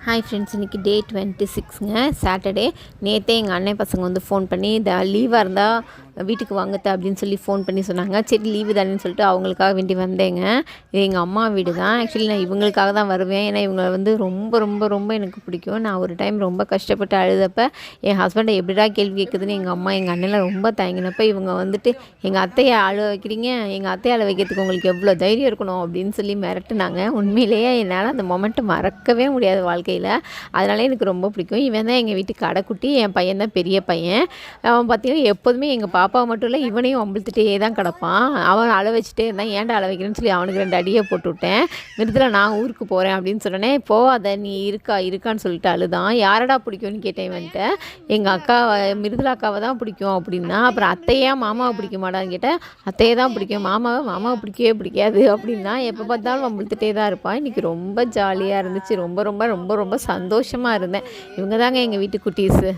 Hi friends, இன்றைக்கி டே 26ங்க, Saturday. நேற்றே எங்கள் அண்ணன் பசங்க வந்து ஃபோன் பண்ணி லீவாக இருந்தால் வீட்டுக்கு வாங்கத்த அப்படின்னு சொல்லி ஃபோன் பண்ணி சொன்னாங்க. சரி லீவு தானேன்னு சொல்லிட்டு அவங்களுக்காக வேண்டி வந்தேங்க. இது எங்கள் அம்மா வீடு தான். ஆக்சுவலி நான் இவங்களுக்காக தான் வருவேன். ஏன்னா இவங்க வந்து ரொம்ப ரொம்ப ரொம்ப எனக்கு பிடிக்கும். நான் ஒரு டைம் ரொம்ப கஷ்டப்பட்டு அழுதப்போ என் ஹஸ்பண்டை எப்படிடா கேள்வி கேட்குதுன்னு எங்கள் அம்மா எங்கள் அண்ணெல்லாம் ரொம்ப தயங்கினப்போ இவங்க வந்துட்டு எங்கள் அத்தையை அழ வைக்கிறீங்க, எங்கள் அத்தையை அழ வைக்கிறதுக்கு உங்களுக்கு எவ்வளோ தைரியம் இருக்கணும் அப்படின்னு சொல்லி மிரட்டுனாங்க. உண்மையிலேயே என்னால் அந்த மொமெண்ட்டை மறக்கவே முடியாது வாழ்க்கையில். அதனால எனக்கு ரொம்ப பிடிக்கும். இவன் தான் எங்கள் வீட்டுக்கு கடைக்குட்டி. என் பையன் தான் பெரிய பையன். அவன் பார்த்திங்கன்னா எப்போதுமே எங்கள் பாப்பாவை மட்டும் இல்லை இவனையும் வம்பிழுத்துட்டே தான் கிடப்பான். அவன் அழ வச்சுட்டே இருந்தான். ஏன்டா அழ வைக்கிறேன்னு சொல்லி அவனுக்கு 2 அடியை போட்டு விட்டேன். மிருதுலா நான் ஊருக்கு போகிறேன் அப்படின்னு சொன்னோன்னே போகாத நீ இருக்கான்னு சொல்லிட்டு அழுதான். யாரடா பிடிக்கும்னு கேட்டேன் இவன்ட்ட. எங்கள் அக்கா மிருதுலா அக்காவை தான் பிடிக்கும் அப்படின்னா. அப்புறம் அத்தையா மாமாவை பிடிக்க மாட்டான்னு கேட்டேன். அத்தையை தான் பிடிக்கும், மாமாவை பிடிக்கவே பிடிக்காது அப்படின்னா. எப்போ பார்த்தாலும் வம்பிழுத்துட்டே தான் இருப்பான். இன்றைக்கி ரொம்ப ஜாலியாக இருந்துச்சு. ரொம்ப ரொம்ப ரொம்ப ரொம்ப சந்தோஷமாக இருந்தேன். இவங்க தாங்க எங்கள் வீட்டு குட்டீஸு.